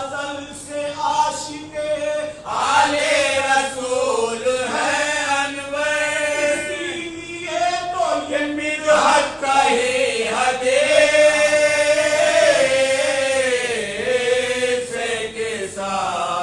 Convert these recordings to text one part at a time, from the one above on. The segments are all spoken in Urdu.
ازل سے عاشق آلے رسول ہے انور، اسی لیے تو یہ مدحت کا ہی حدیث کے ساتھ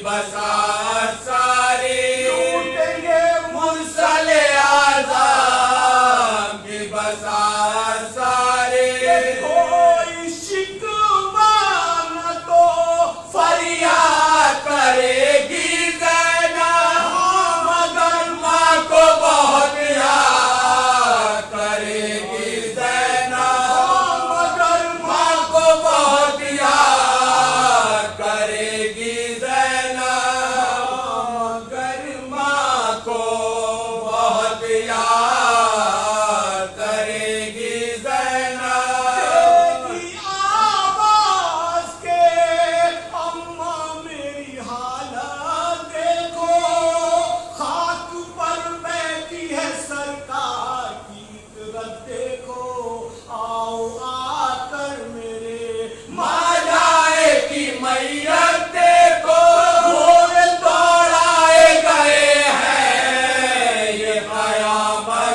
بسا، ' ' ' ' ' ' ' ' ' ' ' ' ' ' ' ' ' ' ' ' ' ' ' ' ' ' ' ' ' ' یاد کرے گی زینب کی آواز کے اماں میری حالت دیکھو خاک پر بیٹھی ہے سرکار کی عطرت دیکھو آؤ آ کر میرے ماجائے کی میت دیکھو گھوڑے دوڑائے گئے ہیں یہ قیامت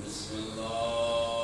بسم الله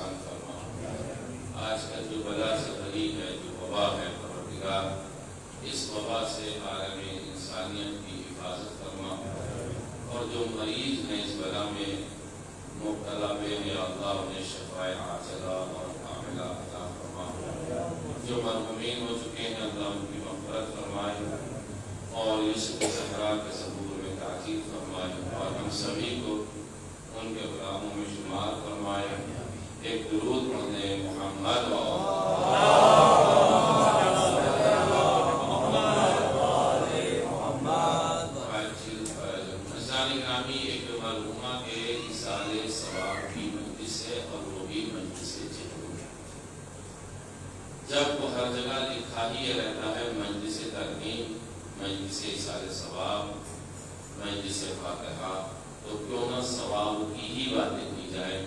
آسان فرما۔ آج کل جو بلا سے بھری ہے، جو وبا ہے پروردگار، اس وبا سے عالم انسانیت کی حفاظت فرما، اور جو مریض ہیں اس بلا میں مبتلا ہوئے ہیں یا اللہ انہیں شفائے عاجلہ اور کاملہ عطا فرما۔ جو مرحومین ہو چکے ہیں اللہ ان کی مغفرت فرمائے اور یوسف زہرا کے ظہور میں تاکید فرمائے، اور ہم سبھی کو ان کے غلاموں میں شمار فرمائے۔ ایک درود پڑھنے محمد نامی ایک مرحومہ کے اصال ثواب کی مجلس ہے، اور وہ بھی مجلس جہود ہے۔ جب وہ ہر جگہ لکھا ہی رہتا ہے مجلس ترمیم، مجلس اصال ثواب، مجلس فاتحہ، تو کیوں نہ ثواب کی ہی باتیں کی جائے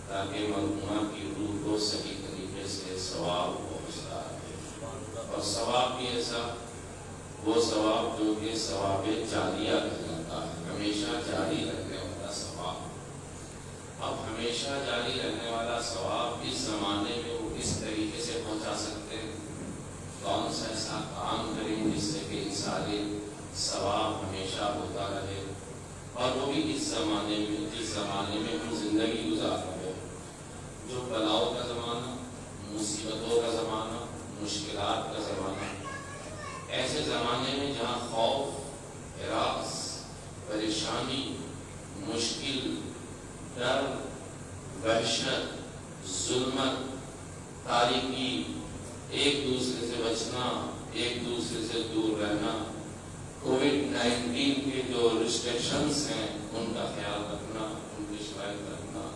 تاکہ مرحومہ کی روح کو صحیح طریقے سے ثواب پہنچتا ہے۔ اور ثواب بھی ایسا، وہ ثواب جو کہ ثواب جاریہ کہلاتا ہے، ہمیشہ جاری رہنے والا ثواب۔ اب ہمیشہ جاری رہنے والا ثواب اس زمانے میں وہ کس طریقے سے پہنچا سکتے ہیں، کون سا ایسا کام کریں جس سے کہ اصال ثواب ہمیشہ ہوتا رہے، اور وہ بھی اس زمانے میں جس زمانے میں ہم زندگی گزار رہے ہیں، جو بلاؤں کا زمانہ، مصیبتوں کا زمانہ، مشکلات کا زمانہ، ایسے زمانے میں جہاں خوف، ہراس، پریشانی، مشکل، ڈر، وحشت، ظلمت، تاریکی، ایک دوسرے سے بچنا، ایک دوسرے سے دور رہنا، کووڈ-19 کے جو ریسٹرکشنز ہیں ان کا خیال رکھنا، ان کی شکایت رکھنا،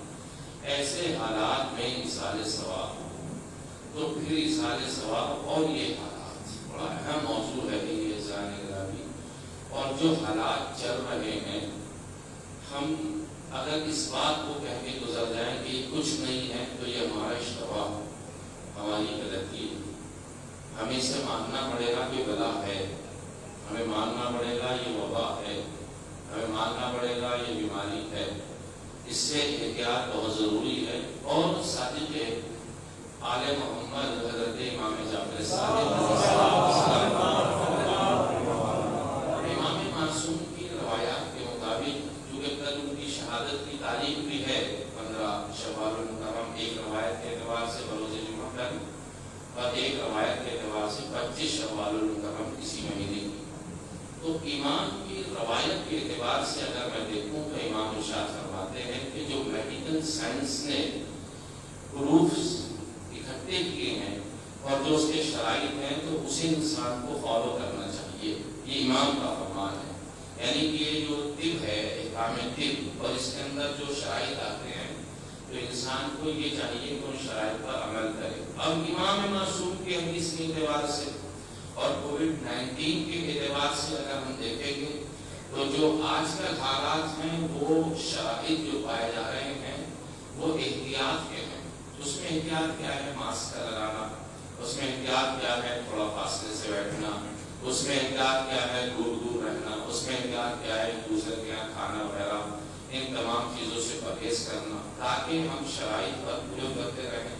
ایسے حالات میں اصال ثواب، تو پھر اصال ثواب اور یہ حالات بڑا اہم موضوع ہے یہ ذہن گرامی۔ اور جو حالات چل رہے ہیں، ہم اگر اس بات کو کہہ کے گزر جائیں کہ یہ کچھ نہیں ہے تو یہ ہمارا اشتباہ، ہماری غلطی ہے۔ ہمیں اسے ماننا پڑے گا کہ بلا ہے، ہمیں ماننا پڑے گا یہ وبا ہے، ہمیں ماننا پڑے گا یہ بیماری ہے۔ اس سے احتیاط بہت ضروری ہے۔ اور صادق آل محمد حضرت امام جعفر صادق امام معصوم کی روایات کے مطابق، چونکہ کل ان کی شہادت کی تاریخ بھی ہے 15 شوال المحرم، ایک روایت کے اعتبار سے بروز جمعہ کل، اور ایک روایت کے اعتبار سے 25 شوال المحرم اسی مہینے کی۔ تو امام کی روایت کے اعتبار سے اگر میں دیکھوں تو امام ارشاد فرماتے ہیں کہ جو میڈیکل سائنس نے پروفز اکٹھے کیے ہیں اور جو اس کے شرائط ہیں تو اسے انسان کو فالو کرنا چاہیے، یہ امام کا فرمان ہے۔ یعنی کہ یہ جو طب ہے، احکام طب، اور اس کے اندر جو شرائط آتے ہیں تو انسان کو یہ چاہیے کہ ان شرائط پر عمل کرے۔ اب امام معصوم کی حدیث کے اعتبار سے اور کووڈ-19 کے اعتبار سے اگر ہم دیکھیں گے تو جو آج کل حالات ہیں وہ شرائط جو پائے جا رہے ہیں وہ احتیاط کے ہیں۔ اس میں احتیاط کیا ہے؟ ماسک کا لگانا، اس میں احتیاط کیا ہے؟ تھوڑا فاصلے سے بیٹھنا، اس میں احتیاط کیا ہے؟ دور دور رہنا، اس میں احتیاط کیا ہے؟ دوسرے کے یہاں کھانا وغیرہ، ان تمام چیزوں سے پرہیز کرنا، تاکہ ہم شرائط پر پورے کرتے رہیں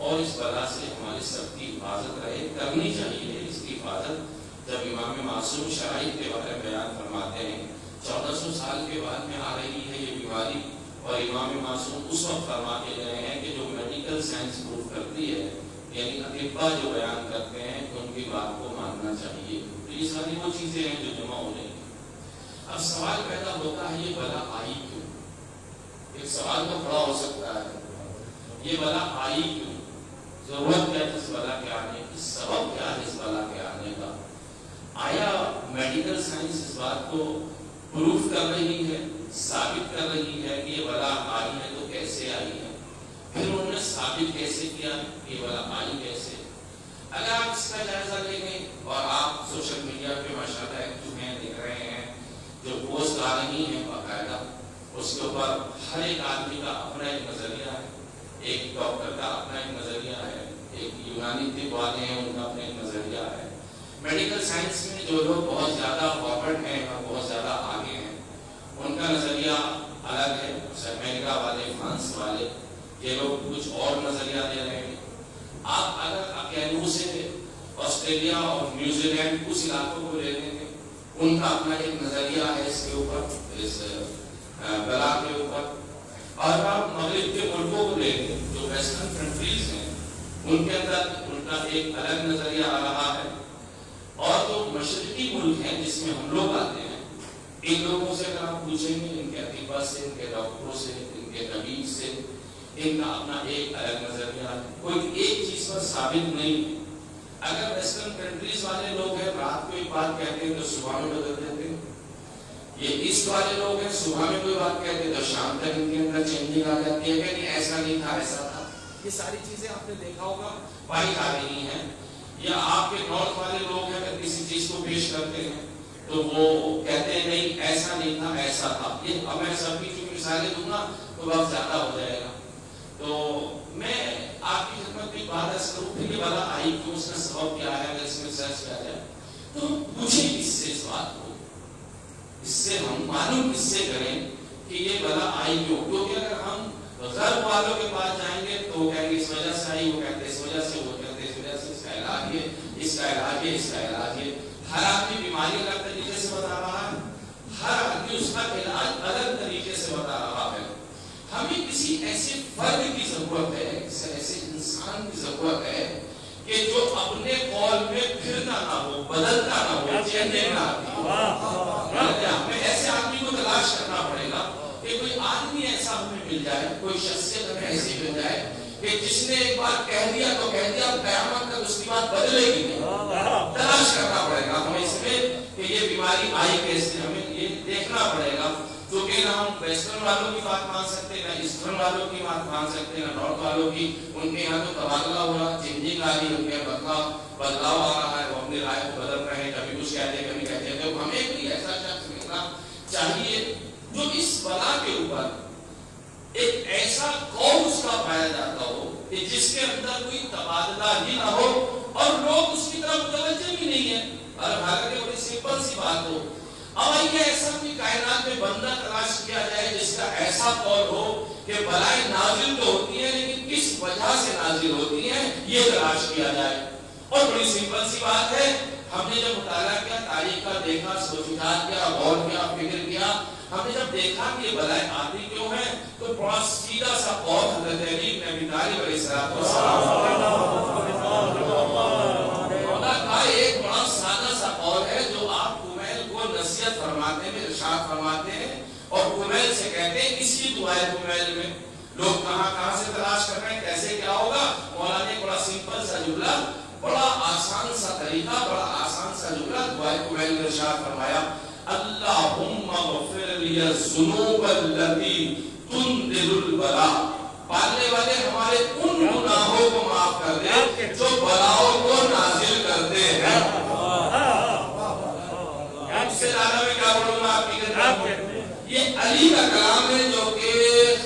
اور اس بلا سے ہماری سب کی حفاظت رہے۔ کرنی چاہیے اس کی حفاظت۔ جب امام معصوم شرائط کے بارے میں بیان فرماتے ہیں، 1400 سال کے بعد میں آ رہی ہے یہ بیماری، اور امام معصوم اس وقت فرما کے گئے ہیں کہ جو میڈیکل سائنس پروف کرتی ہے، یعنی اطباء جو بیان کرتے ہیں ان کی بات کو ماننا چاہیے۔ تو یہ ساری وہ چیزیں ہیں جو جمع ہو رہی ہیں۔ اب سوال پیدا ہوتا ہے یہ بلا آئی کیوں؟ ایک سوال تو کھڑا ہو سکتا ہے، یہ بلا آئی کیوں؟ ضرورت کیا ہے اس بلا کے آنے کی؟ سبب کیا ہے اس بلا کے آنے کا؟ آیا میڈیکل سائنس اس بات کو پروف کر رہی ہے، ثابت کر رہی ہے کہ یہ بلا آئی ہے تو کیسے آئی ہے؟ پھر انہوں نے ثابت کیسے کیا کہ یہ بلا آئی کیسے؟ اگر آپ اس کا جائزہ لیں گے، اور آپ سوشل میڈیا پہ ماشاءاللہ ایکٹیو ہیں، دیکھ رہے ہیں جو پوسٹ آ رہی ہیں باقاعدہ، اس کے اوپر ہر ایک آدمی کا اپنا ایک نظریہ ہے، ایک ڈاکٹر کا اپنا ایک نظریہ ہے، ایک یونانی طب والے ہیں ان کا اپنا ایک نظریہ ہے۔ میڈیکل سائنس میں جو لوگ بہت زیادہ فارورڈ ہیں اور بہت زیادہ آگے ہیں ان کا نظریہ الگ ہے۔ امریکہ والے، فرانس والے، یہ لوگ کچھ اور نظریہ دے رہے ہیں. آپ اگر اکینو سے آسٹریلیا اور نیوزی لینڈ اس علاقوں کو لے لیں گے، ان کا اپنا ایک نظریہ ہے اس کے اوپر، اس بلا کے اوپر. اور آپ مغرب کے ملکوں کو لے لیں جو ویسٹرن کنٹریز ہیں، ان کے اندر ان کا ایک الگ نظریہ آ رہا ہے. اور جو مشرقی ملک ہیں جس میں ہم لوگ آتے ہیں، ان لوگوں سے اگر آپ پوچھیں گے، ان کے اطباء سے، ان کے ڈاکٹروں سے، ان کے طبیب سے، ان کا اپنا ایک الگ نظریہ ہے. کوئی ایک چیز پر ثابت نہیں ہے. اگر ویسٹرن کنٹریز والے لوگ ہیں رات کو ایک بات کہتے ہیں تو صبح میں بدل دیتے ہیں. یہ ایسٹ والے لوگ ہیں صبح میں کوئی بات کہتے ہیں تو شام تک ان کے اندر چینجنگ آ جاتی ہے کہ نہیں ایسا نہیں تھا ایسا تھا. یہ ساری چیزیں آپ نے دیکھا ہوگا پائی جا رہی ہیں. یا آپ کے نارتھ والے لوگ ہیں اگر کسی چیز کو پیش کرتے ہیں تو وہ کہتے ہیں نہیں ایسا نہیں تھا ایسا تھا. یہ اب میں سب کی چونکہ مثالیں دوں گا تو وقت زیادہ ہو جائے گا. تو میں آپ کی خدمت میں بات ایسا کروں کہ یہ بلا آئی کیوں، اس کا سبب کیا ہے. اگر اس میں سرچ کیا جائے تو پوچھیں کس سے اس بات کو، اس سے ہم معلوم کس سے کریں کہ یہ بلا آئی کیوں. کیونکہ اگر ہم غرب والوں کے پاس جائیں گے تو کہیں گے اس وجہ سے آئی، وہ کہتے ہیں اس وجہ سے، وہ کہتے ہیں اس وجہ سے، اس کا علاج ہے، اس کا علاج ہے، اس کا علاج ہے. ہر آدمی بیماری الگ طریقے سے بتا رہا ہے، ہر آدمی اس کا علاج الگ طریقے سے بتا رہا ہے. ہمیں کسی ایسے فرد کی ضرورت ہے، کسی ایسے انسان کی ضرورت ہے کہ جو اپنے قول میں پھرنا نہ ہو، بدلتا نہ ہو، چینجنگ نہ آتی. ہمیں ایسے آدمی کو تلاش کرنا پڑے گا کہ کوئی آدمی ایسا ہمیں مل جائے، کوئی شخصیت ہمیں ایسی مل جائے کہ جس نے ایک بار کہہ دیا تو کہہ دیا، قیامت تک اس کی بات بدلے گی نہیں. تلاش کرنا پڑے گا ہمیں اس میں کہ یہ بیماری آئی کیسے، ہمیں یہ دیکھنا پڑے گا. کیونکہ نہ ہم ویسٹرن والوں کی بات مان سکتے، نہ ایسٹرن والوں کی بات مان سکتے، نہ نارتھ والوں کی. ان کے یہاں تو تبادلہ ہو رہا، چینجنگ آ رہی ہے، ان کے بدلاؤ آ رہا ہے، وہ اپنی رائے کو بدل رہے ہیں، کبھی کچھ کہتے ہیں کبھی کہتے ہیں. تو ہمیں کوئی ایسا شخص ملنا چاہیے جو اس بلا کے اوپر ایک ایسا قول اس کا پایا جاتا ہو کہ جس کے اندر کوئی تبادلہ ہی نہ ہو اور لوگ اس کی طرف متوجہ بھی نہیں ہے. اور حالانکہ بڑی سمپل سی بات ہو. اب آئیے ایسا کوئی کائنات میں بندہ تلاش کیا جائے جس کا ایسا قول ہو کہ بلائیں نازل تو ہوتی ہیں لیکن کس وجہ سے نازل ہوتی ہیں یہ تلاش کیا جائے. اور بڑی سمپل سی بات ہے. ہم نے جب مطالعہ کیا، تاریخ کا دیکھا، سوچ وچار کیا، غور کیا، فکر کیا، ہم نے جب دیکھا کہ یہ بلائیں آتی کیوں ہیں تو بڑا سیدھا سا قول حضرت علی بن ابی طالب علیہ السلام کا ایک بڑا سادہ سا قول ہے جو آپ کمیل کو نصیحت فرماتے ہیں، ارشاد فرماتے ہیں. اور کمیل سے کہتے ہیں اس کی دعائیں کمیل میں لوگ کہاں سے تلاش کر رہے ہیں، کیسے کیا ہوگا. مولانا نے بڑا سمپل سا جملہ، بڑا آسان سا طریقہ، بڑا آسان سا جملہ دعائیں کمیل میں ارشاد فرمایا، اللہم اغفر لی الذنوب التي تنزل البلاء. پالنے والے ہمارے ان گناہوں کو معاف کر دے جو بلاؤں کو نازل کرتے ہیں. اس سے زیادہ میں کیا بولوں گا آپ کی. یہ علی کا کلام ہے جو کہ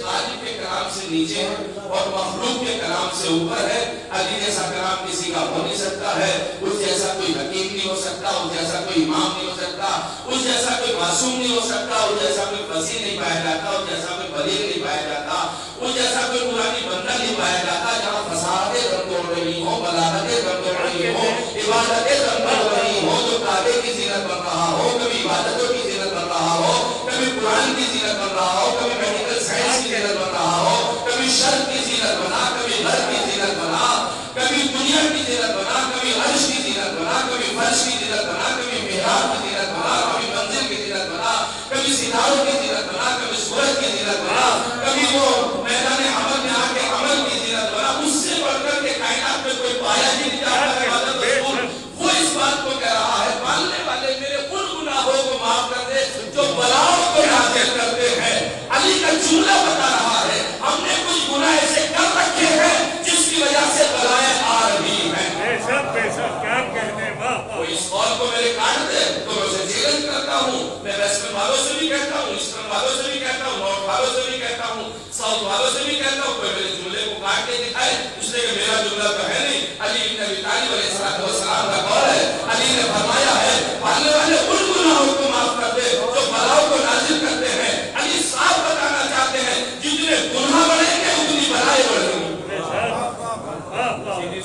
خالق کے کلام سے نیچے ہے اور مخلوق کے کلام سے اوپر ہے. علی جیسا کلام کسی کا ہو نہیں سکتا ہے، اس جیسا کوئی حکیم نہیں ہو سکتا، اس جیسا کوئی امام نہیں ہو سکتا، اس جیسا کوئی معصوم نہیں ہو سکتا، اس جیسا کوئی فصیح نہیں پایا جاتا، اس جیسا کوئی بلیغ نہیں پایا جاتا، اس جیسا کوئی قرآنی بندہ نہیں پایا جاتا. جہاں فصاحتیں دم توڑ رہی ہوں، بلاغتیں دم توڑ رہی ہوں، عبادتیں دم توڑ رہی ہوں، جو کعبے کی زینت بن رہا ہو، کبھی عبادتوں کی زینت بن رہا ہو، کبھی قرآن کی زینت بن رہا ہو، کبھی میڈیکل سائنس کی زینت بن رہا ہو، کبھی شرق کی زینت بنا، کبھی غرب کی زینت بنا، کبھی دنیا کی زینت بنا، کبھی عرش کی زینت بنا، کبھی فرش کی زینت بنا، کبھی محراب کی زینت بنا، کبھی منزل کی زینت بنا، کبھی ستاروں کی زینت بنا، کبھی سورج کی زینت بنا، کبھی وہ میدان عمل میں آ کے عمل کی زینت بنا. اس سے بڑھ کر کے کائنات میں کوئی پایا ہی نہیں جاتا عبادت رسول. وہ اس بات کو کہہ رہا ہے پالنے والے میرے ان گناہوں کو معاف کر دے جو بلاؤں کو نازل کرتے ہیں. علی کا جملہ بتا رہا ہے ہم نے کچھ گناہ ایسے کر رکھے ہیں جس کی وجہ سے بلائیں آ رہی ہیں. کیا کہنے وہ اس قول کو میرے کاٹ دے تو میں اسے چیلنج کرتا ہوں. میں ویسٹرن والوں سے بھی کہتا ہوں، ایسٹرن والوں سے بھی کہتا ہوں، نارتھ والوں سے بھی کہتا ہوں، ساؤتھ والوں سے بھی کہتا ہوں. کوئی میرے جملے کو کاٹ کے دکھائے اس لیے کہ میرا جملہ تو ہے نہیں. علی بن ابی طالب علیہ السلام کا قول ہے. علی نے فرمایا ہے پالنے والے ان گناہوں کو معاف کر دے جو بلاؤں کو نازل کرتے ہیں. علی صاحب بتانا چاہتے ہیں جتنے گناہ بڑھیں گے اتنی بلائیں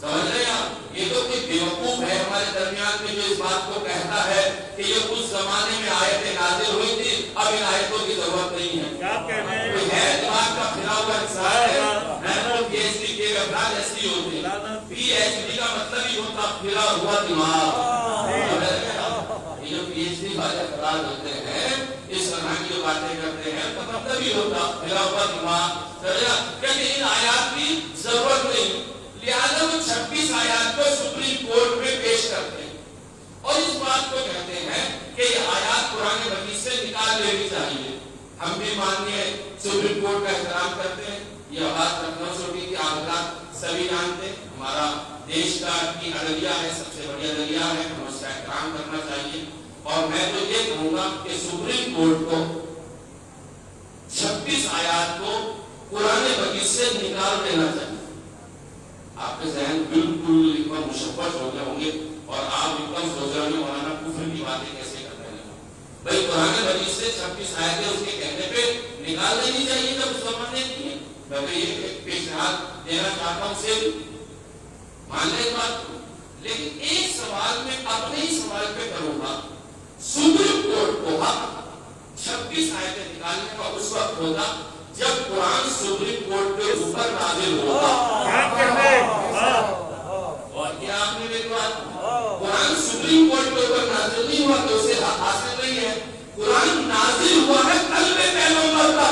سمجھ رہے ہیں آپ؟ یہ تو کوئی بیوقوف ہے ہمارے درمیان میں جو اس بات کو کہتا ہے کہ یہ اس زمانے میں آیتیں نازل ہوئی تھی، اب ان آیتوں کی ضرورت نہیں ہے. کیا کہنے ہیں؟ کوئی ہے دماغ کا پھرا ہوا انسان ہے. میں پی ایچ ڈی کے افراد ایسی ہوتے ہیں. پی ایچ ڈی کا مطلب ہی ہوتا پھرا ہوا دماغ. یہ جو پی ایچ ڈی والے افراد ہوتے ہیں اس طرح کی جو باتیں کرتے ہیں تو مطلب ہی ہوتا پھرا ہوا دماغ. کہ ان آیات کی ضرورت نہیں، لہذا وہ 26 آیات کو سپریم کورٹ میں پیش کرتے ہیں اور اس بات کو کہتے ہیں کہ یہ آیات قرآن مجید سے نکال لینی چاہیے. ہم بھی ماننے سپریم کورٹ کا احترام کرتے ہیں. یہ آواز لکھنؤ سے اٹھی تھی، آپ سبھی جانتے ہیں. ہمارا دیش کا کی عدلیہ ہے، سب سے بڑی عدلیہ ہے، ہمیں اس کا احترام کرنا چاہیے. اور میں تو یہ کہوں گا کہ سپریم کورٹ کو 26 آیات کو قرآن مجید سے نکال دینا چاہیے. آپ کے ذہن بالکل ایک بار مشوش ہو گئے ہوں گے اور آپ ایک دم سوچ رہے ہوں مولانا کفر کی باتیں کیسے کرتے ہیں. بھائی قرآن مجید سے 26 آیتیں اس کے کہنے پہ نکال دینی چاہیے جب اس زمانے کی ہے. میں یہ پیشنہاد دینا چاہتا ہوں سے مان لیں بات کو. لیکن ایک سوال میں اپنے ہی سوال پہ کروں گا، سپریم کورٹ کو حق 26 آیتیں نکالنے کا اس وقت ہوگا جب قرآن سپریم کورٹ کے اوپر نازل ہوگا. اور کیا آپ نے میری بات؟ قرآن سپریم کورٹ کے اوپر نازل نہیں ہوا تو اسے حق حاصل نہیں ہے. قرآن نازل ہوا ہے قلب پیغمبر کا.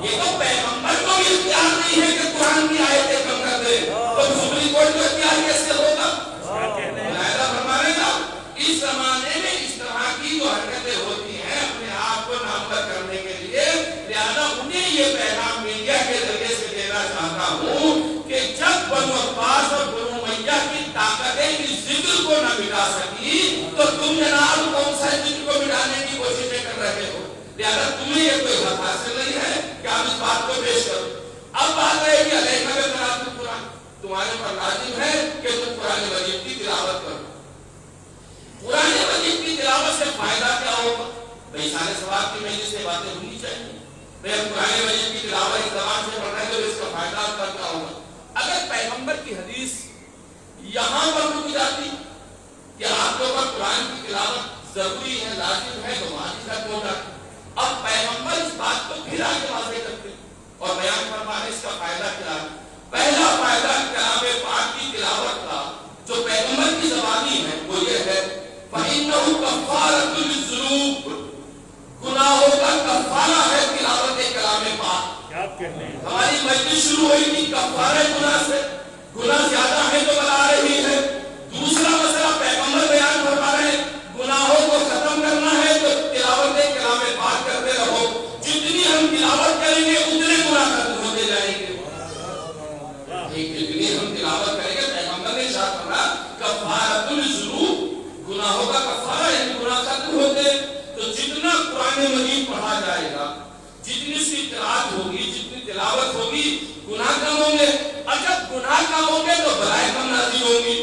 یہ تو پیغمبر کو بھی اختیار نہیں ہے کہ قرآن کی آیتیں کم کر دے، تو سپریم کورٹ کو اختیار کیسے ہوگا؟ ملاحظہ فرمائے گا. اس زمانے میں اس طرح کی جو حرکتیں ہوتی ہیں اپنے آپ کو نامور کرنے کے لیے، لہذا انہیں یہ پیغام میڈیا کے ذریعے سے دینا چاہتا ہوں کہ جب بنو عباس اور بنو امیہ کی طاقتیں اس ذکر کو نہ مٹا سکی تو تم جناب کون سا ذکر کو مٹانے کی کوششیں کر رہے ہو. لہذا تمہیں یہ کوئی حق حاصل نہیں ہے کہ آپ اس بات کو پیش کرو. اب بات ہے کہ علیہ قرآن تمہارے پر لازم ہے کہ تم قرآن مجید کی تلاوت کرو. قرآن مجید کی تلاوت سے فائدہ کیا ہوگا؟ بھائی سارے سوال کی مجلس سے باتیں ہونی چاہیے. بھائی ہم قرآن مجید کی تلاوت اس زبان سے پڑھ رہے ہیں تو اس کا فائدہ کیا ہوگا؟ اگر پیغمبر کی حدیث یہاں پر رک جاتی کہ آپ کے اوپر قرآن کی تلاوت ضروری ہے، لازم ہے، تو وہاں تک ہو جاتی. اب پیغمبر اس بات کو پھر آگے واضح کرتے اور بیان فرمانے اس کا فائدہ کیا ہے. پہلا فائدہ کلام پاک کی تلاوت کا جو پیغمبر کی زبانی ہے وہ یہ ہے فَإِنَّهُ كَفَّارَةٌ لِلذُّنُوبِ، گناہوں کا کفارہ ہے تلاوت کلام پاک. کیا کہنے ہیں؟ ہماری مجلس شروع ہوئی تھی کفارہ گناہ سے. گناہ زیادہ ہے تو بتا رہی ہے. دوسرا مسئلہ پیغمبر بیان فرما رہے ہیں گناہوں کو ختم کرنا ہے تو تلاوت کلام پاک کرتے رہو. جتنی ہم تلاوت کریں گے اتنے گناہ ختم ہوتے جائیں گے. جتنی ہم تلاوت کریں گے پیغمبر نے ارشاد فرمایا کفارۃ الذنوب، گناہوں کا کفارہ ہے، گناہ ختم ہوتے. تو جتنا قرآن مجید پڑھا جائے گا، جتنی اس کی قرات ہوگی، جتنی تلاوت ہوگی، گناہ کم ہوں گے. اور جب گناہ کم ہوں گے تو بلائیں کم نازل ہوں گی.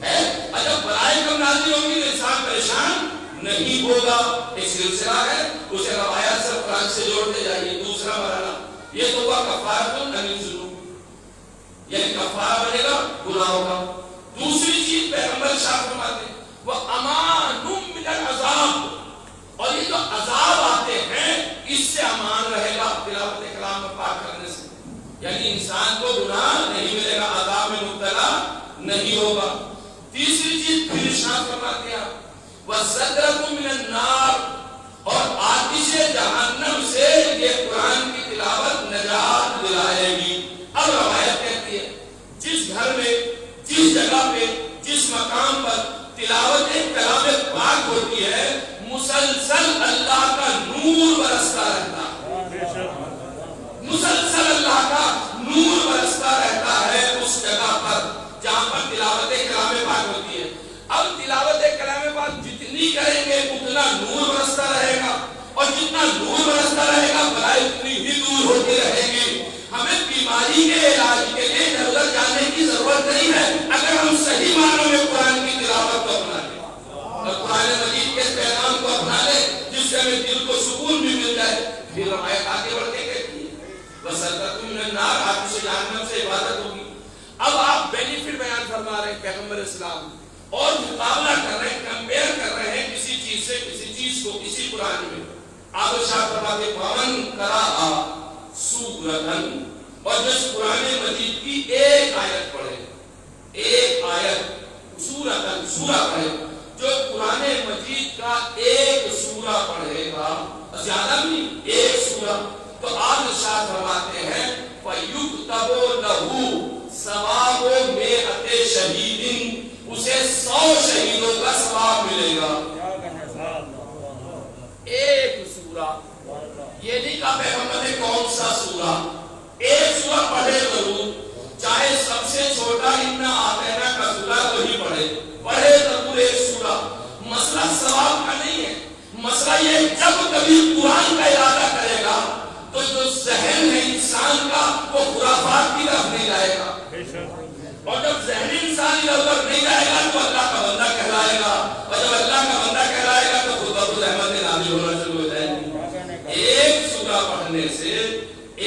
اور جب بلائیں کم نازل ہوں گی تو انسان پریشان نہیں ہوگا. ایک سلسلہ ہے، اسے روایات سے قرآن سے جوڑتے جائیے. دوسرا مرحلہ یہ تو ہوا کفارۃ الذنوب، یعنی کفارہ بنے گا گناہوں کا. دوسری چیز پیغمبر شاہ فرماتے وہ امان من العذاب، اور یہ جو عذاب آتے ہیں اس سے امان رہے گا تلاوت کلام پاک کرنے سے. یعنی انسان کو گناہ نہیں ملے گا، عذاب میں مبتلا نہیں ہوگا. تیسری چیز پھر ارشاد فرماتے ہیں وَصَدْرَكُم مِّنَ النَّارِ، اور آتش جہنم سے یہ قرآن کی تلاوت نجات دلائے گی. اب روایت کہتی ہے جس گھر میں، جس جگہ پہ، جس مقام پر تلاوت کلام پاک ہوتی ہے مسلسل اللہ کا نور برستا رہتا ہے. مسلسل اللہ کا نور برستا رہتا ہے اس جگہ پر جہاں پر تلاوت کلام پاک ہوتی ہے. اب تلاوت کلام پاک جتنی کریں گے اتنا نور برستا رہے گا، اور جتنا نور برستا رہے گا بلائی اتنی ہی دور ہوتی رہے گی. ہمیں بیماری کے علاج کے لیے ادھر ادھر جانے کی ضرورت نہیں ہے اگر ہم صحیح معنوں میں قرآن کی تلاوت کو اپنا لیں اور قرآن مجید کے پیغام کو اپنا لیں جس سے ہمیں دل کو سکون بھی مل جائے. پھر روایت آگے بڑھ کے کہتی ہے بس من النار، آتش جہنم سے عبادت ہوگی. اب آپ بینیفٹ السلام اور مقابلہ کر رہے ہیں, کمپیئر کر رہے ہیں کسی چیز سے کسی چیز کو کسی قرآن میں. آپ ارشاد فرماتے پون قرأ سورۃ, اور جس قرآن مجید کی ایک آیت پڑھے, ایک آیت سورۃ سورہ پڑھے, جو قرآن مجید کا ایک سورہ پڑھے گا, زیادہ نہیں ایک سورہ, تو آپ ارشاد فرماتے ہیں فَيُكْتَبُ لَهُ ثواب مئۃ شہید, اسے 100 شہیدوں کا ثواب ملے گا. ایک سورہ, یہ نہیں کہا پیغمبر نے کون سا سورہ, ایک سورہ پڑھے ضرور, چاہے سب سے چھوٹا انا آتینا کا سورہ وہی پڑھے ضرور ایک سورہ. مسئلہ ثواب کا نہیں ہے, مسئلہ یہ جب کبھی قرآن کا ارادہ کرے گا تو جو ذہن ہے انسان کا وہ خرافات کی طرف نہیں جائے گا, اور جب ذہن انسان ادھر نہیں جائے گا تو اللہ کا بندہ کہلائے گا, اور جب اللہ کا بندہ کہلائے گا تو خود بخود رحمت نازل ہونا شروع ہو جائے گی. ایک سورہ پڑھنے سے,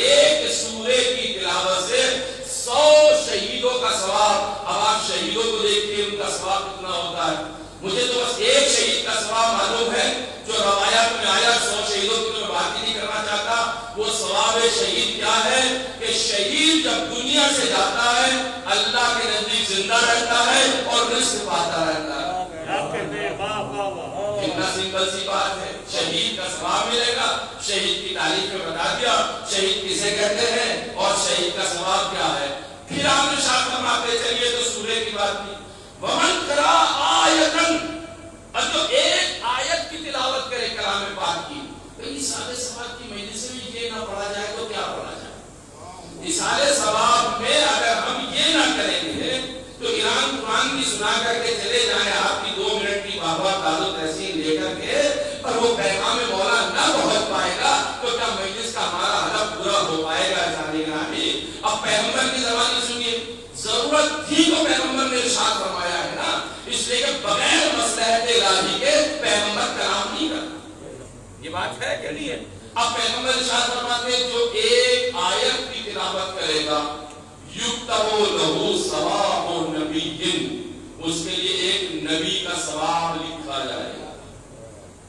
ایک سورے کی تلاوت سے 100 شہیدوں کا ثواب. اب آپ شہیدوں کو دیکھیے ان کا ثواب کتنا ہوتا ہے. مجھے تو بس ایک شہید کا ثواب معلوم ہے جو روایات میں آیا, 100 شہیدوں کی میں بات ہی نہیں کرنا چاہتا. وہ ثواب شہید کیا ہے کہ شہید جب دنیا سے جاتا ہے اللہ کے نزدیک زندہ رہتا ہے اور رزق پاتا رہتا ہے. کتنا سمپل سی بات ہے, شہید کا ثواب ملے گا. شہید کی تعریف میں بتا دیا شہید کسے کہتے ہیں اور شہید کا ثواب کیا ہے. پھر آپ نے شاہ فرماتے چلیے تو سورے کی بات کی, ومن قرأ آیتن, اور جو ایک آیت کی تلاوت کرے کلام پاک کی. اصالِ ثواب کی مجلس میں یہ نہ پڑھا جائے تو کیا پڑھا جائے. اصالِ ثواب میں اگر ہم یہ نہ کریں گے تو ایران قرآن کی سنا کر کے چلے جائیں آپ کی 2 منٹ کی بابا تعلق تحسین لے کر کے, اور وہ پیغام مولا نہ پہنچ پائے گا تو کیا مجلس کا ہمارا ہدف پورا ہو پائے گا. جانے گرامی, اب پیغمبر کی زبانی سنیے, ضرورت تھی تو پیغمبر نے ارشاد فرمایا ہے نا, اس لیے کہ بغیر مصلحت الہی کے پیغمبر کلام نہیں کرتا. یہ بات ہے کہ نہیں ہے. اب پیغمبر ارشاد فرماتے ہیں جو ایک آیت کی تلاوت کرے گا یُکْتَبُ لَهُ ثَوَابُ نَبِيٍّ, اس کے لیے ایک نبی کا ثواب لکھا جائے گا.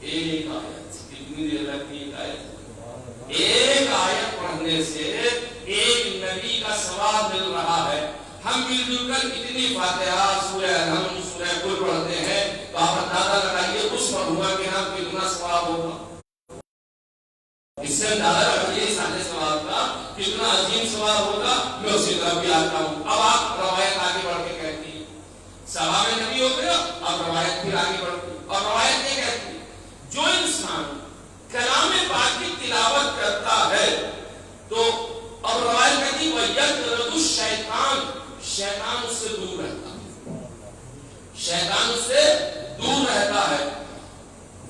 ایک آیت, کتنی دیر لگتی ہے آیت, ایک آیت پڑھنے سے ایک نبی کا ثواب مل رہا ہے. ہم مل جل کر اتنی فاتحہ, سورہ الحمد, سورہ قل پڑھتے ہیں تو آپ اندازہ لگائیے اس مرحومہ کے نام کتنا ثواب ہوگا. اس سے اندازہ لگائیے سارے ثواب کا کتنا عظیم ثواب ہوگا. میں اسی طرف بھی آتا ہوں. اب آپ روایت آگے بڑھ کے کہتی ہے ثواب نبی ہو گیا, اب روایت پھر آگے بڑھتی, اور روایت یہ کہتی ہے جو انسان کلام پاک کی تلاوت کرتا ہے تو, اب روایت کہتی ہے وَيَطْرُدُ الشَّيْطَانُ, شیطان اس سے دور رہتا ہے, شیطان اس سے دور رہتا ہے.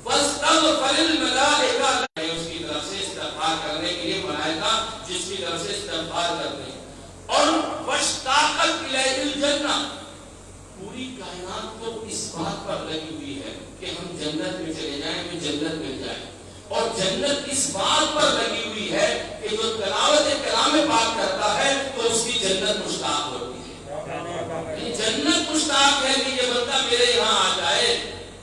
فَاسْتَغْفَرِ الْمَلَائِكَةُ, اس کی طرف سے استغفار کرنے کے لیے ملائکہ جس کی طرف سے استغفار کرتے ہیں. اور وَاشْتَاقَتْ إِلَيْهِ الْجَنَّةُ, پوری کائنات تو اس بات پر لگی ہوئی ہے کہ ہم جنت میں چلے جائیں, ہمیں جنت مل جائے, اور جنت اس بات پر لگی ہوئی ہے کہ جو تلاوت کلام پاک کرتا ہے تو اس کی جنت مشتاق ہوتی ہے. جنت مشتاق ہے کہ یہ بندہ میرے یہاں آ جائے,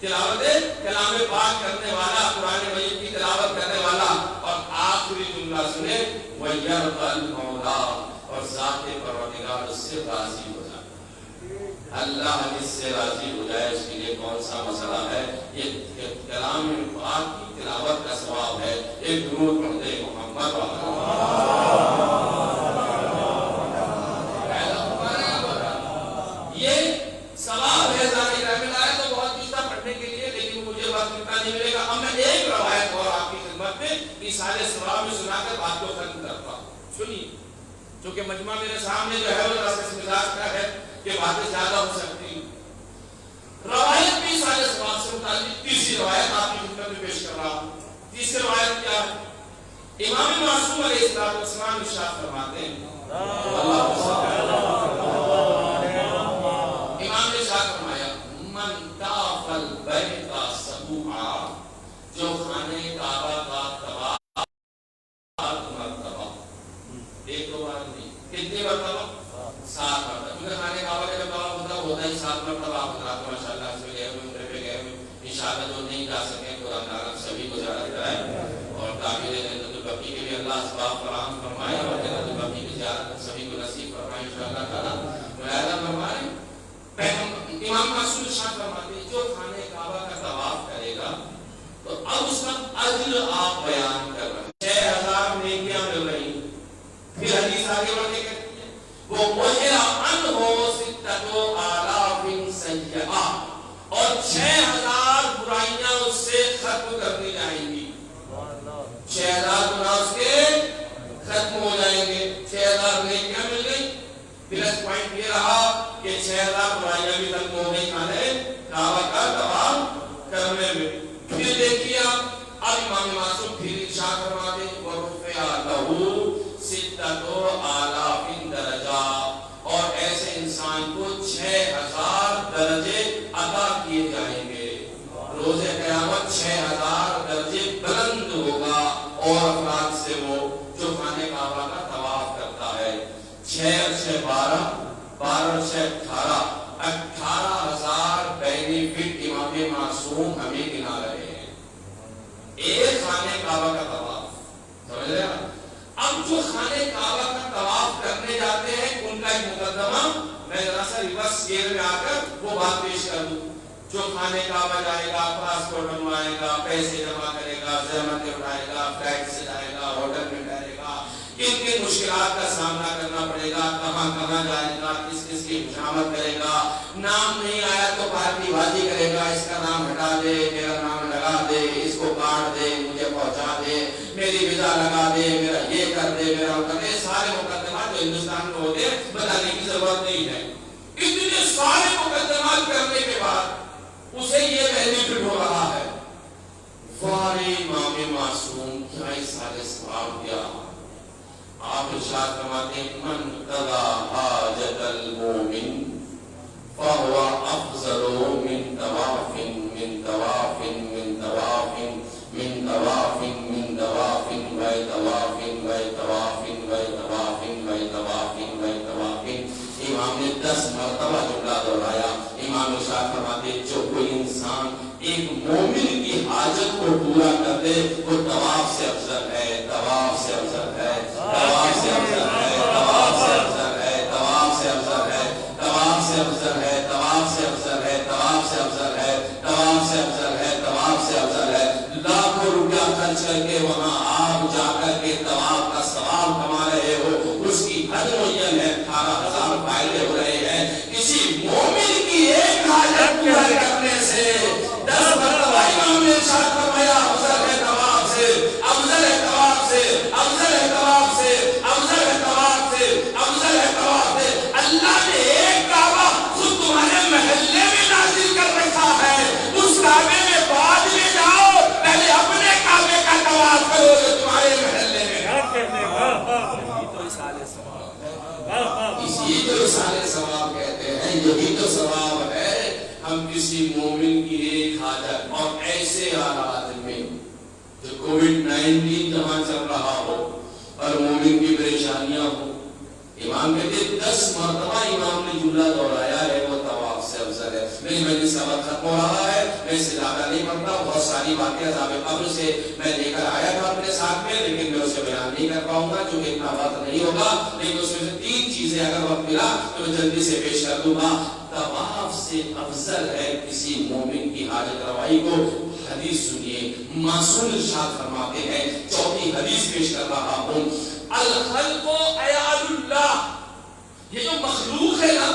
تلاوت کلام پاک کرنے والا, قرآن مجید کی تلاوت کرنے والا. اور آخری جملہ سنے وَيَرْضَى الْمَوْلَى, اور ذات پروردگار اس سے راضی ہو جائے. اللہ اس سے راضی ہو جائے اس کے لیے کون سا مسئلہ ہے. یہ کلام پاک کی تلاوت کا ثواب ہے. ایک درود پڑھ دے محمد یہ ثواب ہے. ذاتی رحمت آئے تو بہت کچھ تھا پڑھنے کے لیے, لیکن مجھے وقت ملتا نہیں ملے گا. اب میں ایک روایت اور آپ کی خدمت میں سارے ثواب میں سنا کر بات کو ختم کرتا ہوں. سنیے, چونکہ مجمع میرے سامنے جو ہے وہ رس مزاج کا ہے کہ باتیں زیادہ ہو سکتی ہیں. روایت بھی سارے ثواب سے متعلق تیسری روایت آپ کی خدمت میں پیش کر رہا ہوں. تیسری روایت کیا ہے؟ امام معصوم علیہ السلام ارشاد فرماتے ہیں, امام نے ارشاد فرمایا من طاف البیت سبوعا, جو خانہ کعبہ کا طواف 7 مرتبہ, ایک دو بار نہیں, کتنے مرتبہ 7 مرتبہ. کیونکہ خانہ کعبہ کا جب طواف ہوتا ہے 6 مرتبہ حضرات ماشاءاللہ اس میں گئے ہوئے عمرے پہ گئے ہوئے انشاءاللہ جو نہیں جا سکے خدا تعالیٰ سبھی کو زیارت کرائے اور تعبیر جنت البقیع کے بھی اللہ اسباب فراہم فرمائے اور جنت البقیع کی زیارت سبھی کو نصیب فرمائے انشاءاللہ تعالیٰ ملاحظہ فرمائے امام معصوم ارشاد فرماتے ہیں جو خانہ کعبہ کا طواف کرے گا تو اب اس کا اجر آپ بیان کر رہے ہیں 6000 نیکیاں مل رہی ہیں پھر حدیث آگے بڑھنے کہتی ہے وہ مجھرا ان ہو ستتو آلاف سیئات اور 6000 برائیاں اس سے ختم کر دی جائیں گی 6000 گناہ اس کے ختم ہو جائیں گے 6000 نیکیاں مل گئی پلس پوائنٹ یہ رہا کہ 6000 برائیاں بھی ختم ہو گئی خانہ کعبہ کا طواف کرنے میں پھر دیکھیے اب امام معصوم پھر ارشاد فرماتے ہیں ورفع لہو ستتو آلاف درجہ اور ایسے انسان کو 6000 درجے عطا کیے جائیں گے روز قیامت 6000 درجے بلند ہوگا اور افراد سے وہ جو خانہ کعبہ کا طواف کرتا ہے 6 اور 6 12 12 اور 6 18 18000 بینیفٹ امام معصوم ہمیں گنا رہے ہیں ایک خانہ کعبہ کا طواف سمجھ رہے ہیں اب جو خانہ کعبہ کا طواف کرنے جاتے ہیں ان کا ایک مقدمہ میں ذرا سا ریورس گیئر میں آ کر وہ بات پیش کر دوں جو خانہ کعبہ جائے گا پاسپورٹ بنوائے گا پیسے جمع کرے گا زحمت اٹھائے گا فلائٹ سے جائے گا ہوٹل میں ٹھہرے گا کن کن مشکلات کا سامنا کرنا پڑے گا کہاں کہاں جائے گا کس کس کی خوشامد کرے گا نام نہیں آیا تو پارٹی بازی کرے گا اس کا نام ہٹا دے میرا نام لگا دے اس کو کاٹ دے مجھے پہنچا دے میری ویزا لگا دے میرا یہ کر دے میرا وہ کر دے سارے مقدمات جو ہندوستان میں ہوتے ہیں بتانے کی ضرورت نہیں ہے اتنے سارے مقدمات کرنے کے بعد اسے یہ بینیفٹ ہو رہا ہے وارے امام معصوم کیا اس سارے ثواب دیا آپ ارشاد فرماتے ہیں من قضا حاجت المومن فهو افضل من طواف من طواف من طواف من طواف من طواف و طواف و طواف و طواف و طواف و طواف امام نے 10 مرتبہ جملہ دہرایا امام ارشاد فرماتے ہیں جو کوئی انسان ایک مومن کی حاجت کو پورا کر دے وہ طواف سے افضل ہے طواف سے افضل ہے طواف سے افضل ہے طواف سے افضل ہے طواف سے افضل ہے طواف سے افضل ہے طواف سے افضل ہے طواف سے افضل ہے طواف سے افضل ہے طواف سے افضل ہے لاکھوں روپیہ خرچ کر کے وہاں آپ جا کر کے طواف کا ثواب کما رہے ہو اس کی حد معین ہے 18000 فائدے ہو رہے ہیں کسی مومن کی ایک حاجت پورا کرنے سے 10 مرتبہ امام نے ارشاد فرمایا افضل ہے طواف سے افضل ہے طواف سے افضل ہے طواف سے افضل ہے طواف سے افضل ہے طواف سے اللہ نے ایک کعبہ خود تمہارے محلے میں نازل کر رکھا ہے اس کعبے میں بعد میں جاؤ پہلے اپنے کعبے کا طواف کرو جو تمہارے محلے میں اسی تو اصال ثواب کہتے ہیں یہی تو ثواب ہے ہم کسی مومن کی ایک حاجت اور ایسے حالات میں جو کووڈ-19 جہاں چل رہا ہو اور مومن کی پریشانیاں ہو امام کہتے 10 مرتبہ امام نے جملہ دہرایا ہے وہ طواف سے افضل ہے میری مجلس سبق ختم ہو رہا ہے میں اس سے زیادہ نہیں پڑھتا بہت ساری باتیں عذاب قبر سے میں لے کر آیا تھا اپنے ساتھ میں لیکن میں اسے بیان نہیں کر پاؤں گا چونکہ اتنا وقت نہیں ہوگا لیکن اس میں سے 3 چیزیں اگر وقت ملا تو میں جلدی سے پیش کر دوں گا طواف سے افضل ہے کسی مومن کی حاجت روائی کو حدیث سنیے معصوم ارشاد فرماتے ہیں چوتھی حدیث پیش کر رہا ہوں الخلق عیال اللہ یہ جو مخلوق ہے نا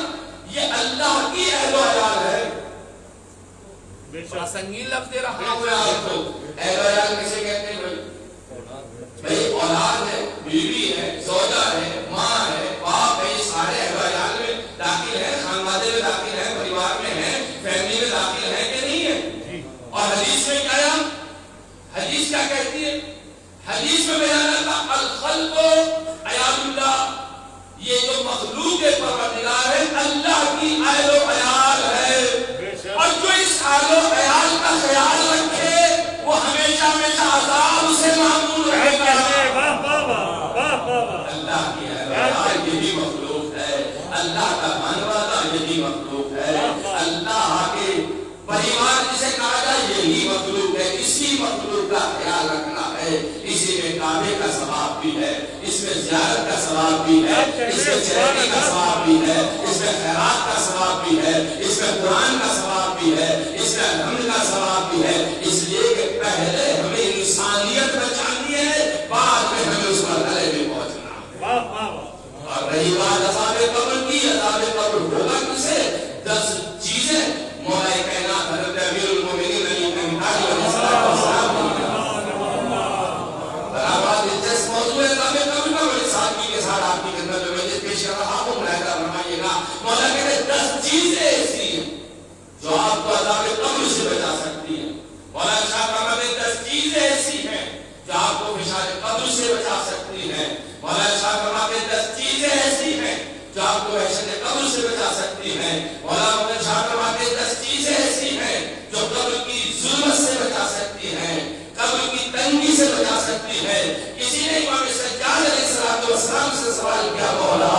یہ اللہ کی اہل و عیال ہے بڑا سنگین لفظ دے رہا ہوں آپ کو اہل و عیال کسے کہتے ہیں بھائی اولاد ہے بیوی ہے زوجہ ہے ماں ہے باپ ہے یہ سارے اہل و عیال میں داخل ہیں خانوادے میں داخل ہیں پریوار میں ہیں فیملی میں داخل ہیں کہ نہیں ہے اور حدیث میں کیا ہے حدیث کیا کہتی ہے حدیث میں بیان ہے الخلق عیال اللہ یہ جو مخلوق پروردگار ہے اللہ کی اہل و عیال ہے اور جو اس اہل و عیال کا خیال رکھے وہ ہمیشہ ہمیشہ عذاب سے معمول رہے گا اللہ کی اہل و عیال یہی مخلوق ہے اللہ کا مانوانا یہی مخلوق مخلوق ہے. اللہ کے پریوار جسے کہا جائے یہی مخلوق ہے. اسی مخلوق کا خیال رکھنا ہے. اسی میں کعبے کا ثواب بھی ہے, اس میں زیارت کا ثواب بھی ہے, اس میں چہرے کا ثواب بھی ہے, اس میں خیرات کا ثواب بھی ہے, اس میں قرآن کا ثواب بھی ہے, اس میں حمد کا ثواب بھی ہے. اس لیے کہ پہلے ہمیں انسانیت بچانی ہے, بعد میں ہمیں اس مرحلے میں پہنچنا ہے. اور رہی بات عذاب قبر کی, عذاب قبر ہوگا کسے؟ 10 چیزیں مولا کائنات حضرت امیر المومنین علی بن ابی طالب علیہ السلام برابر دلچسپ موضوع ہے عذاب قبر کا. بڑے سادگی کے ساتھ آپ کی خدمت میں مجھے پیش کر رہا ہوں, ملاحظہ فرمائیے گا. مولا کہتے ہیں 10 چیزیں ایسی ہیں جو آپ کو عذاب قبر سے بچا سکتی ہیں. مولا شاہ فرماتے ہیں 10 چیزیں ایسی ہیں جو آپ کو فشار قبر سے بچا سکتی ہیں. مولا شاہ فرماتے ہیں 10 چیزیں ایسی ہیں جو آپ کو وحشت قبر سے بچا سکتی ہیں. مولا شاہ فرماتے ہیں 10 چیزیں ایسی ہیں جو قبر کی ظلمت سے بچا سکتی ہیں, قبر کی تنگی سے بچا سکتی ہے. کسی نے امام سجاد علیہ السلام سے سوال کیا, مولا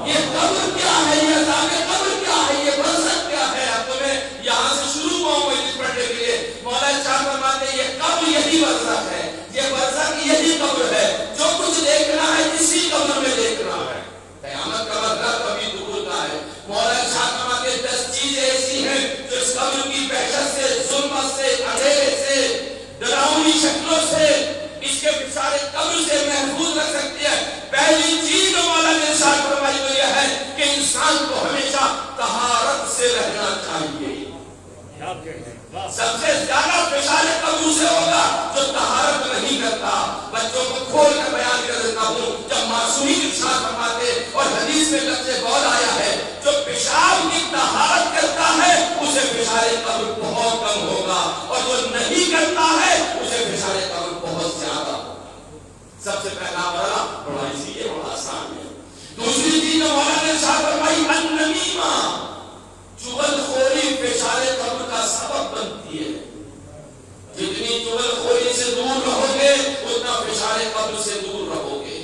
یہ قبر کیا ہے, یہ عذاب قبر کیا ہے, یہ برزخ کیا ہے؟ اب تو میں یہاں سے شروع ہوں مجلس پڑھنے کے لیے. مولا شاہ فرماتے ہیں یہ قبر یہی برزخ ہے, یہ برزخ یہی قبر ہے. جو کچھ دیکھنا ہے اسی قبر میں دیکھنا ہے. قیامت کا مطلب کبھی دخول کا ہے. مولا شاہ فرماتے ہیں 10 چیزیں ایسی ہیں جو اس قبر کی وحشت سے, ظلمت سے, اندھیرے سے, ڈراؤنی شکلوں سے, اس کے فشار قبر سے محفوظ رکھ سکتی ہے. پہلی چیز جو مولا نے ارشاد فرمائی وہ یہ ہے کہ انسان کو ہمیشہ طہارت سے رہنا چاہیے. سب سے زیادہ فشار قبر سے ہوگا جو طہارت نہیں کرتا. بچوں کو کھول کر بیان کر دیتا ہوں, جب معصومین ارشاد فرماتے اور حدیث میں لفظ قول آیا ہے جو پیشاب کی طہارت کرتا ہے اسے فشار قبر بہت کم ہوگا, اور جو نہیں کرتا ہے اسے فشار قبر بہت زیادہ ہوگا. سب سے پہلا مرحلہ بڑا اسی ہے, بڑا آسان ہے. دوسری چیز جو مولا نے ارشاد فرمائی النمیمہ, چغل خوری فشار قبر کا سبب بنتی ہے. جتنی چغل خوری سے دور رہو گے اتنا فشار قبر سے دور رہو گے.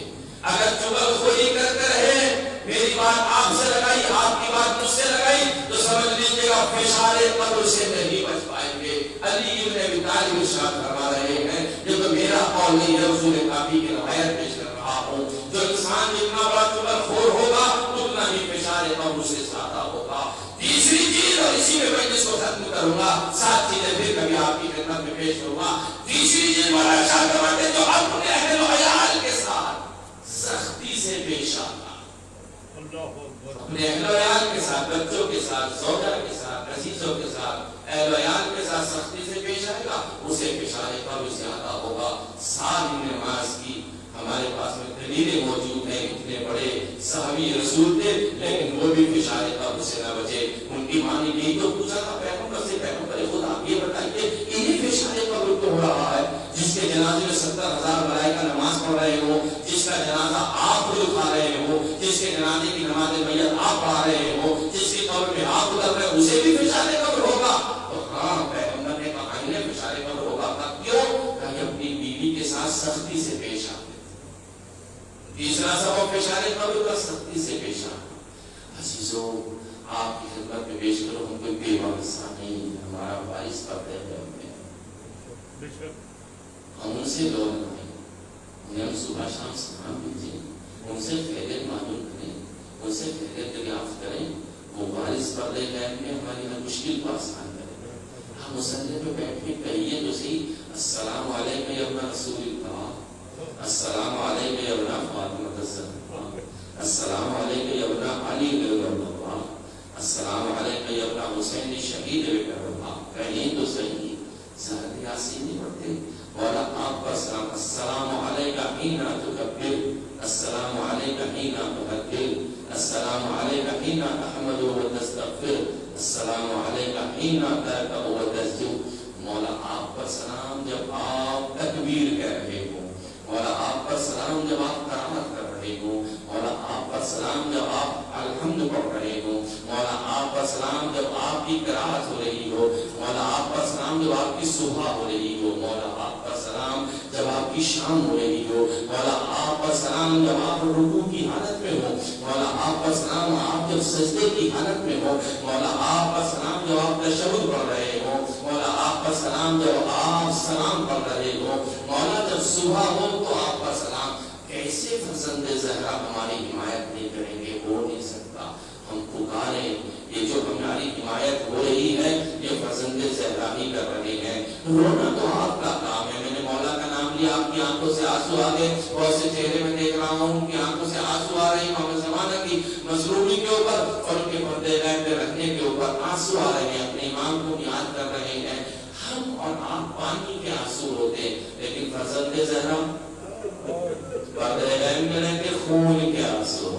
اگر چغل خوری کرتے رہے, میری بات آپ سے لگائی, آپ کی بات مجھ سے لگائی, تو سمجھ لیجیے گا فشار قبر سے نہیں بچ پائیں گے. علی بن ابی طالب ارشاد فرما رہے ہیں, یہ تو میرا قول نہیں ہے, رسول کافی کی روایت پیش کر رہا ہوں, جو انسان جتنا بڑا چغل خور ہوگا اتنا ہی فشار قبر سے زیادہ ہوگا. تیسری چیز, اور اسی میں میں جس کو ختم کروں گا, 7 چیزیں پھر کبھی آپ کی خدمت میں پیش کروں گا. تیسری چیز مولا ارشاد فرماتے ہیں جو اپنے اہل و عیال کے ساتھ سختی سے پیش آنا. اپنے اہل و عیال کے ساتھ, بچوں کے ساتھ, زوجہ کے ساتھ, عزیزوں کے ساتھ, اہل و عیال کے ساتھ سختی سے پیش آئے گا, اسے فشار قبر زیادہ ہوگا. ساری نماز کی ہمارے پاس میں دلیلیں موجود ہیں. اتنے بڑے صحابی رسول تھے لیکن وہ بھی فشار قبر سے نہ بچے. ان کی ماں نے یہی تو پوچھا تھا پیغمبر سے, پیغمبر خدا آپ یہ بتائیے انہیں فشار قبر کیوں ہو رہا ہے, جس کے جنازے میں 70,000 ملائکہ نماز پڑھ رہے ہو, جس کا جنازہ آپ خود اٹھا رہے ہو, جس کے جنازے کی نماز میت آپ پڑھا رہے ہو, جس کی قبر میں آپ اتر رہے, اسے بھی فشار قبر ہوگا. تو ہاں پیغمبر نے کہا انہیں فشار قبر ہوگا. کیوں؟ کہ اپنی بیوی کے ساتھ سختی سے پیش آتے. تیسرا سبب فشار قبر کا سختی سے پیش آنا. عزیزوں, آپ کی خدمت میں پیش کرو, ہم کوئی بے واسطہ نہیں, ہمارا وارث پردے ہے, ہم ان سے لوگ نہیں, انہیں ہم صبح شام سلام بھیجیں, ان سے خیریت معلوم کریں, ان سے خیریت دریافت کریں. وہ وارث پردے غیب میں ہماری ہر مشکل کو آسان کرے. ہم مصلی پہ بیٹھ کے کہیے تو صحیح, السلام علیکم یا ابن رسول اللہ, السلام علیکم یا ابن فاطمہ الزہرا, السلام علیکم یا ابن علی بن اللہ, السلام علیکم یا ابن حسین شہید بن اللہ. کہیں تو صحیح, زہر یاسین نہیں پڑھتے. مولا آپ کا سلام, السلام علیکم حین تکبر, السلام علیکم حین تحدث, السلام علیکم حین تحمد و تستغفر, السلام علیکم حین ترکع و تسجد. مولا آپ کا سلام جب آپ تکبیر کہہ رہے ہو, مولا آپ کا سلام جب آپ قرآن کر رہے ہو, مولا آپ کا سلام جب آپ الحمد پڑھ رہے ہو, مولا آپ کا سلام جب آپ کی قرأت ہو رہی ہو, مولا آپ کا سلام جب آپ کی صبح ہو رہی ہو, مولا آپ کا سلام جب آپ آپ کی شان ہو رہی ہو مولا آپ کا سلام جب آپ رکوع کی حالت میں ہو مولا آپ کا سلام آپ جب سجدے کی حالت میں ہو مولا آپ کا سلام جب آپ تشہد پڑھ رہے ہو مولا آپ کا سلام جب آپ سلام پڑھ رہے ہو مولا جب صبح ہو تو آپ کا سلام کیسے فرزند زہرا ہماری حمایت نہیں کریں گے ہو نہیں سکتا ہم پکاریں یہ جو ہماری حمایت ہو رہی ہے یہ فرزند زہرا ہی کر رہے ہیں رونا تو آپ کا کام ہے میں نے مولا کا نام لیا آپ کی آنکھوں سے آنسو آ گئے بہت سے چہرے میں دیکھ رہا ہوں کہ آنکھوں سے آنسو آ رہے ہیں محمد زمانہ کی مظلومی کے اوپر اور ان کے پردے غیب پہ رکھنے کے اوپر آنسو آ رہے ہیں اپنے امام کو یاد کر رہے ہیں ہم اور آپ پانی کے آنسو ہوتے لیکن فرزند زہرا پردے غیب میں رہ کے خون کے آنسو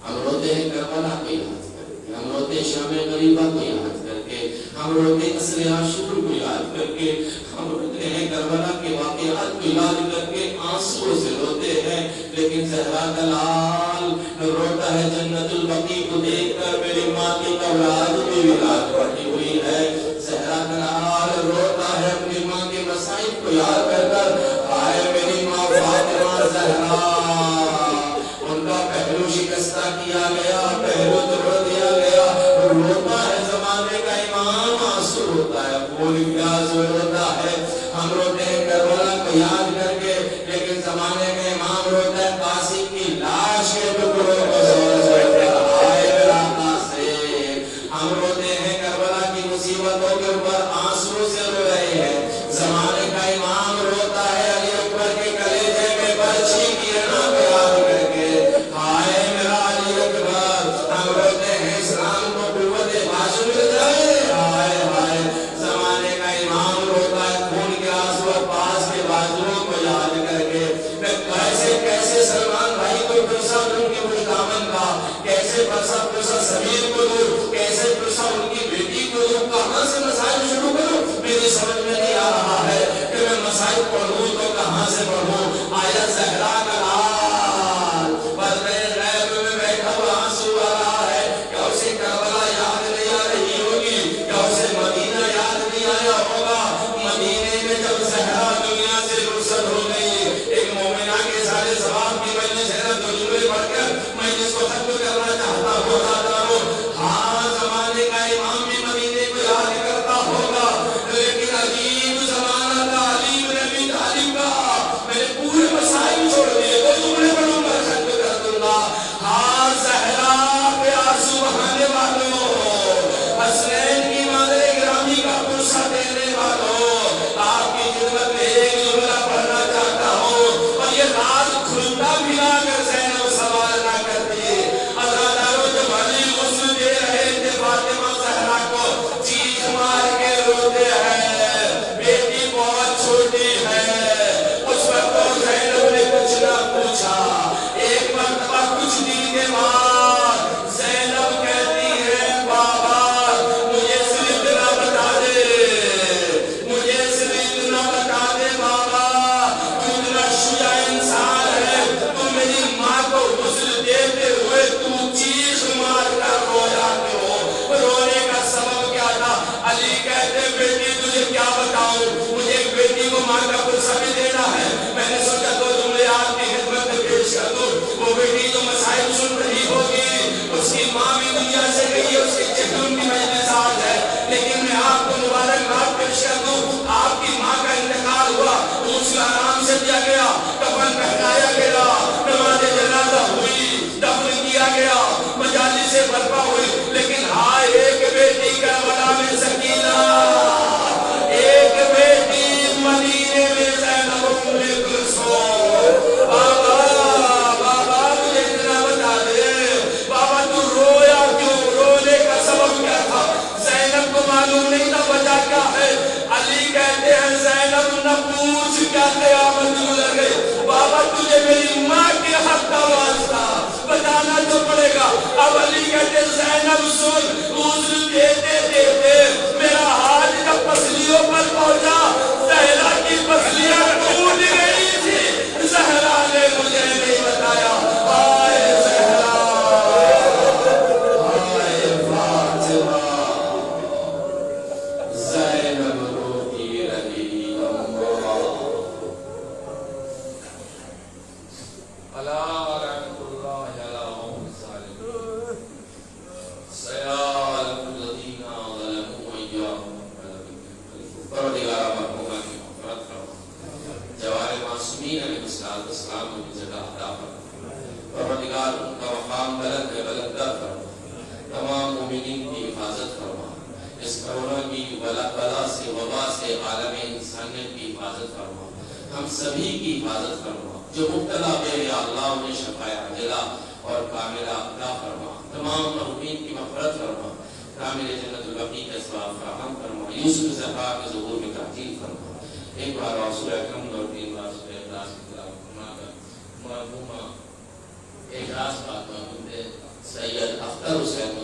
ہم روتے ہیں کربلا کو یاد کر کے ہم روتے ہیں شام غریبہ کو یاد کر کے ہم روتے ہیں عصر عاشور کو یاد کر کے ہم روتے ہیں کربلا کے واقعات کو یاد کر کے آنسو سے روتے ہیں لیکن زہرا کا لال روتا ہے جنت البقیع کو دیکھ کر میری ماں کی اولاد میں ولاد پڑی ہوئی ہے زہرا کا لال روتا ہے اپنی ماں کے مصائب کو یاد کر کر آئے میری ماں فاطمہ زہرا ان کا پہلو شکستہ کیا گیا پہلو توڑ دیا گیا روتا ہے زمانے کا امام آنسو ہوتا ہے خون کے آنسو روتا ہے ہم روتے ہیں کربلا کو یاد کر کے لیکن زمانے کا امام روتا ہے قاسم کی لاش کے ٹکڑوں کو زور سے آئے رانا سے ہم روتے ہیں کربلا کی مصیبتوں کے اوپر آنسو سے رو رہے ہیں زمانے کا امام روتا ہے علی اکبر کے کلیجے میں برچھی گرنا کو یاد کر کے آئے میرا علی اکبر ہم روتے ہیں اسلام کو قوت بازو مل جائے آئے آئے زمانے کا امام روتا ہے خون کے آنسو پاس کے بازوؤں کو یاد کر کے میں کیسے کیسے سلمان بھائی کو پرسا ان کے خوش دامن کا کیسے پرسا سمیر کو دوں کیسے پرسا ان کی بیٹی کو دوں کہاں سے مسائل شروع کروں میری سمجھ میں نہیں آ رہا ہے کہ میں مسائل پڑھوں تو کہاں سے پڑھوں آیا زہرا کا لال پردے غیب میں بیٹھا ہوا آنسو آ رہا ہے کیا اسے کربلا یاد نہیں آ رہی ہوگی کیا اسے مدینہ یاد نہیں آیا ہوگا مدینے میں جب زہرا دنیا سے رخصت ہو گئی ایک مومنہ کے سارے ثواب کی مجلس ہے تو جملے پڑھ کر میں جس کو ختم کرنا چاہتا ہوں ہاتھ ہم سبھی کی حفاظت فرما، جو مبتلا ہوئے یا اللہ انہیں شفاء عاجلہ اور کاملہ عطا فرما، تمام مرحومین کی مغفرت فرما، کامل جنت البقیع کا اسباب فراہم فرما، یوسف زکا کے ظہور میں تعجیل فرما۔ ایک بار اور سورہ کہف اور 3 بار سورہ اخلاص کی تلاوت فرما کر مرحومہ اعجاز فاطمہ بنت سید اختر حسین